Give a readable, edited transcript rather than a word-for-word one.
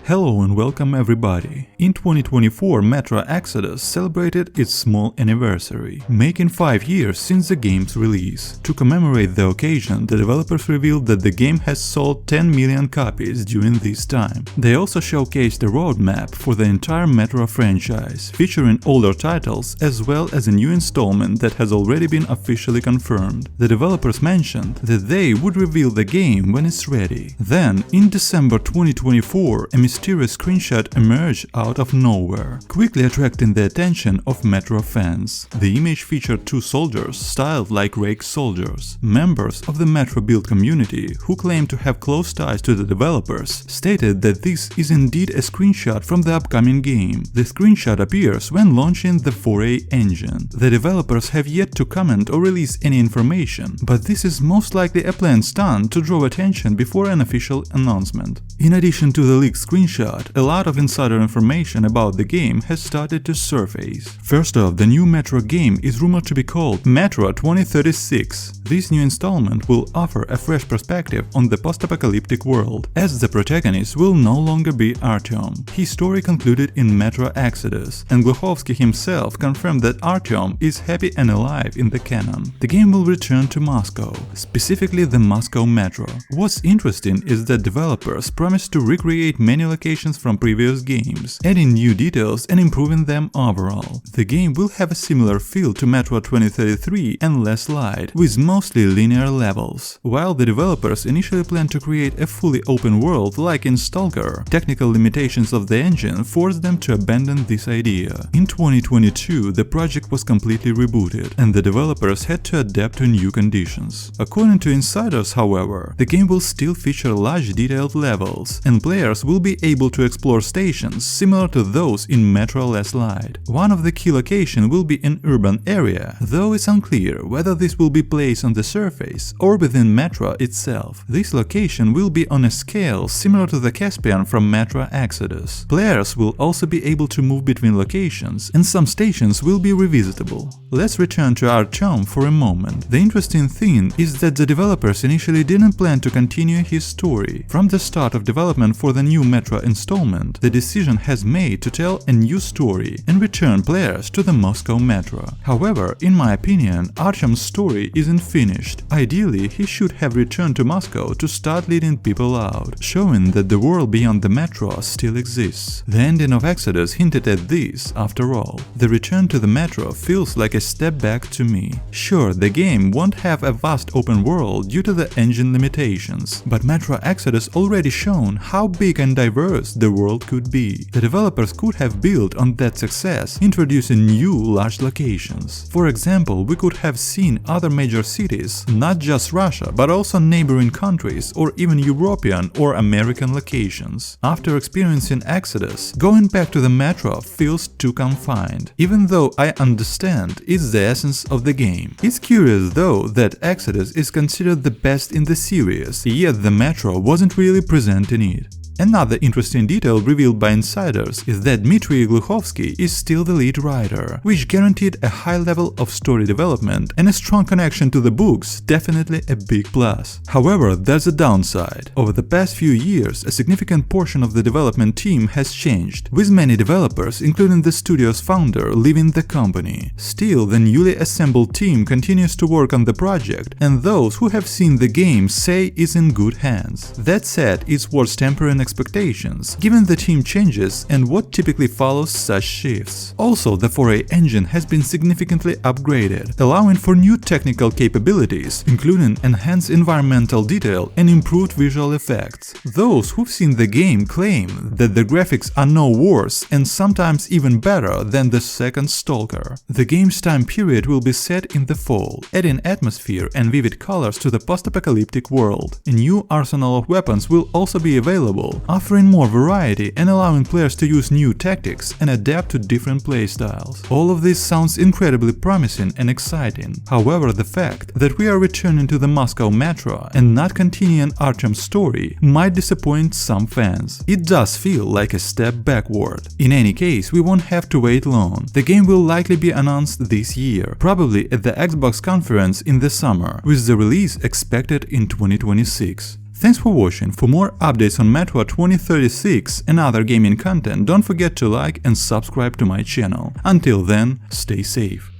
Hello and welcome everybody. In 2024, Metro Exodus celebrated its small anniversary, making 5 years since the game's release. To commemorate the occasion, the developers revealed that the game has sold 10 million copies during this time. They also showcased a roadmap for the entire Metro franchise, featuring older titles as well as a new installment that has already been officially confirmed. The developers mentioned that they would reveal the game when it's ready. Then, in December 2024, a mysterious screenshot emerged out of nowhere, quickly attracting the attention of Metro fans. The image featured two soldiers styled like rake soldiers. Members of the Metro build community, who claim to have close ties to the developers, stated that this is indeed a screenshot from the upcoming game. The screenshot appears when launching the 4A engine. The developers have yet to comment or release any information, but this is most likely a planned stunt to draw attention before an official announcement. In addition to the leaked screenshot, a lot of insider information about the game has started to surface. First off, the new Metro game is rumored to be called Metro 2036. This new installment will offer a fresh perspective on the post-apocalyptic world, as the protagonist will no longer be Artyom. His story concluded in Metro Exodus, and Gluchovsky himself confirmed that Artyom is happy and alive in the canon. The game will return to Moscow, specifically the Moscow Metro. What's interesting is that developers promised to recreate many locations from previous games, adding new details and improving them overall. The game will have a similar feel to Metro 2033 and less light, with mostly linear levels. While the developers initially planned to create a fully open world like in Stalker, technical limitations of the engine forced them to abandon this idea. In 2022, the project was completely rebooted, and the developers had to adapt to new conditions. According to insiders, however, the game will still feature large detailed levels, and players will be able to explore stations similar to those in Metro Less Light. One of the key locations will be an urban area, though it's unclear whether this will be placed on the surface or within Metro itself. This location will be on a scale similar to the Caspian from Metro Exodus. Players will also be able to move between locations, and some stations will be revisitable. Let's return to Artyom for a moment. The interesting thing is that the developers initially didn't plan to continue his story. From the start of development for the new Metro installment, the decision has made to tell a new story and return players to the Moscow Metro. However, in my opinion, Artyom's story isn't finished. Ideally, he should have returned to Moscow to start leading people out, showing that the world beyond the Metro still exists. The ending of Exodus hinted at this, after all. The return to the Metro feels like a step back to me. Sure, the game won't have a vast open world due to the engine limitations, but Metro Exodus already shown how big and diverse the world could be. The developers could have built on that success, introducing new large locations. For example, we could have seen other major cities, not just Russia, but also neighboring countries or even European or American locations. After experiencing Exodus, going back to the Metro feels too confined, even though I understand it's the essence of the game. It's curious though that Exodus is considered the best in the series, yet the Metro wasn't really present in it. Another interesting detail revealed by insiders is that Dmitry Gluchovsky is still the lead writer, which guaranteed a high level of story development and a strong connection to the books, definitely a big plus. However, there's a downside. Over the past few years, a significant portion of the development team has changed, with many developers, including the studio's founder, leaving the company. Still, the newly assembled team continues to work on the project, and those who have seen the game say it's in good hands. That said, it's worth tempering expectations, given the team changes and what typically follows such shifts. Also, the 4A engine has been significantly upgraded, allowing for new technical capabilities, including enhanced environmental detail and improved visual effects. Those who've seen the game claim that the graphics are no worse and sometimes even better than the second Stalker. The game's time period will be set in the fall, adding atmosphere and vivid colors to the post-apocalyptic world. A new arsenal of weapons will also be available, offering more variety and allowing players to use new tactics and adapt to different playstyles. All of this sounds incredibly promising and exciting. However, the fact that we are returning to the Moscow Metro and not continuing Artyom's story might disappoint some fans. It does feel like a step backward. In any case, we won't have to wait long. The game will likely be announced this year, probably at the Xbox conference in the summer, with the release expected in 2026. Thanks for watching. For more updates on Metro 2036 and other gaming content, don't forget to like and subscribe to my channel. Until then, stay safe.